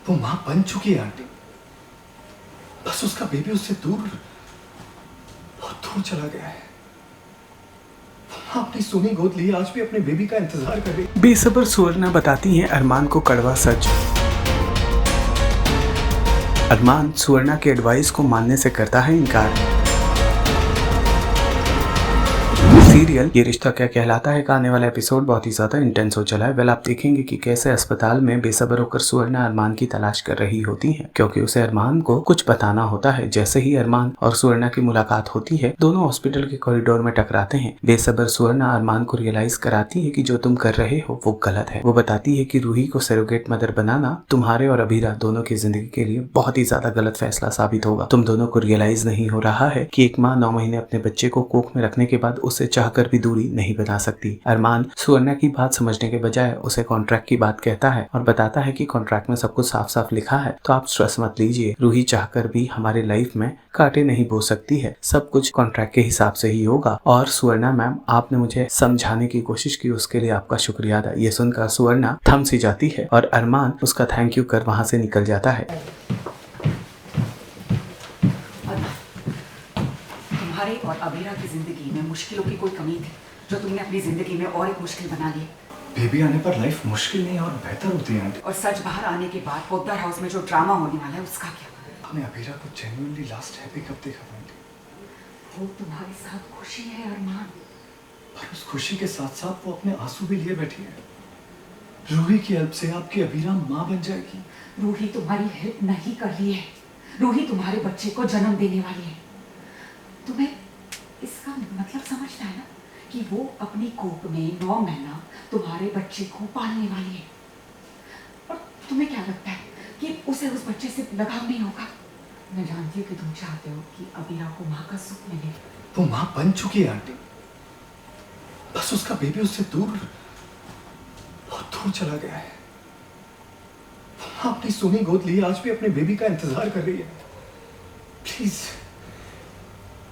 वो मां बन चुकी है आंटी। बस उसका बेबी उससे दूर, बहुत दूर चला गया है। वो मां अपनी सोनी गोद लिए आज भी अपने बेबी का इंतजार कर रही है। बेसब्र सुवर्णा बताती हैं अरमान को कड़वा सच। अरमान सुवर्णा के एडवाइस को मानने से करता है इनकार। सीरियल ये रिश्ता क्या कहलाता है का आने वाला एपिसोड बहुत ही ज्यादा इंटेंस हो चला है। वेल आप देखेंगे कि कैसे अस्पताल में बेसब्र होकर सुवर्णा अरमान की तलाश कर रही होती है, क्योंकि उसे अरमान को कुछ बताना होता है। जैसे ही अरमान और सुवर्णा की मुलाकात होती है, दोनों हॉस्पिटल के कॉरिडोर में टकराते हैं। बेसब्र सुवर्णा अरमान को रियलाइज कराती है कि जो तुम कर रहे हो वो गलत है। वो बताती है कि रूही को सरोगेट मदर बनाना तुम्हारे और अभीरा दोनों की जिंदगी के लिए बहुत ही ज्यादा गलत फैसला साबित होगा। तुम दोनों को रियलाइज नहीं हो रहा है कि एक माँ 9 महीने अपने बच्चे को कोख में रखने के बाद उसे चाहकर भी दूरी नहीं बना सकती। अरमान सुवर्णा की बात समझने के बजाय उसे कॉन्ट्रैक्ट की बात कहता है और बताता है कि कॉन्ट्रैक्ट में सब कुछ साफ साफ लिखा है, तो आप स्ट्रेस मत लीजिए। रूही चाहकर भी हमारे लाइफ में कांटे नहीं बो सकती है, सब कुछ कॉन्ट्रैक्ट के हिसाब से ही होगा। और सुवर्णा मैम, आपने मुझे समझाने की कोशिश की, उसके लिए आपका शुक्रिया अदा। ये सुनकर सुवर्णा थम सी जाती है और अरमान उसका थैंक यू कर वहां से निकल जाता है। तुम्हारी और अबीरा की जिंदगी में मुश्किलों की कोई कमी थी जो तुमने अपनी जिंदगी में और एक मुश्किल बना ली। बेबी आने पर लाइफ मुश्किल नहीं और बेहतर होती है आंटी। और सच बाहर आने के बाद पोद्दार हाउस में जो ड्रामा होने वाला है उसका क्या? आपने अभीरा को जेन्युइनली लास्ट हैप्पी कब देखा था आंटी? वो तुम्हारे साथ खुशी है अरमान, पर उस खुशी के साथ साथ वो अपने आंसू भी लिए बैठी है। रूही की हेल्प से आपकी अभीरा माँ बन जाएगी। रूही तुम्हारी हेल्प नहीं कर रही है, रूही तुम्हारे बच्चे को जन्म देने वाली है। तुम्हें इसका मतलब समझना है ना कि वो अपनी कोख में 9 महीना तुम्हारे बच्चे को पालने वाली है। और तुम्हें क्या लगता है कि उसे उस बच्चे से लगाव नहीं होगा? मैं जानती हूँ कि तुम चाहते हो कि अबीरा को माँ का सुख मिले। वो माँ बन चुकी है आंटी। बस उसका बेबी उससे दूर, बहुत दूर चला गया है। वो माँ अपनी सोनी गोद लिए आज भी अपने बेबी का इंतजार कर रही है। प्लीज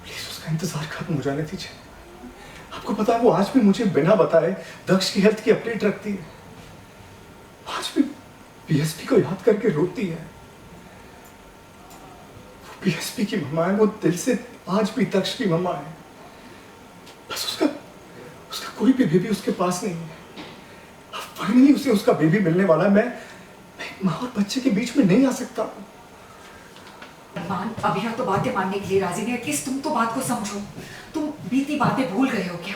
प्लीज उसका इंतजार खत्म हो जाने दीजिए। आपको पता है वो आज भी मुझे बिना बताए दक्ष की हेल्थ की अपडेट रखती है। आज भी पीएसपी को याद करके रोती है। वो पीएसपी की मम्मा है, वो दिल से आज भी दक्ष की मम्मा है। बस उसका उसका कोई भी बेबी उसके पास नहीं है। अब फाइनली उसे उसका बेबी मिलने वाला है। मैं एक माँ और बच्चे के बीच में नहीं आ सकता। अरमान, अबीरा तो बातें मानने के लिए राजी नहीं है। एटलीस्ट तुम तो बात को समझो। तुम बीती बातें भूल गए हो क्या?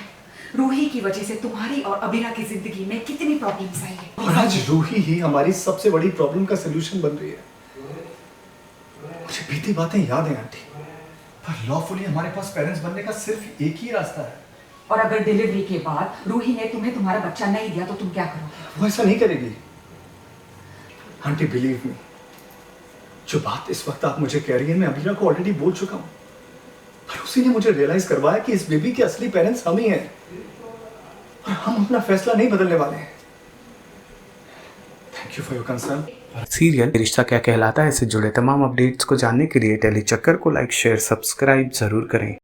रूही की वजह से तुम्हारी और अबीरा की जिंदगी में कितनी प्रॉब्लम्स आई है। और आज रूही ही हमारी सबसे बड़ी प्रॉब्लम का सलूशन बन रही है। मुझे बीती बातें याद है आंटी, पर लॉफुली हमारे पास पेरेंट्स बनने का सिर्फ एक ही रास्ता है। और अगर डिलीवरी के बाद रूही ने तुम्हें तुम्हारा बच्चा नहीं दिया तो तुम क्या करोगे? वो ऐसा नहीं करेगी आंटी, बिलीव मी। जो बात इस वक्त आप मुझे कह रही है मैं अबीरा को ऑलरेडी बोल चुका हूं, पर उसी ने मुझे रियलाइज करवाया कि इस बेबी के असली पेरेंट्स हम ही हैं और हम अपना फैसला नहीं बदलने वाले हैं। Thank you for your concern. Serial ये रिश्ता क्या कहलाता है से जुड़े तमाम अपडेट्स को जानने के लिए टेली चक्कर को लाइक, शेयर, सब्सक्राइब जरूर करें।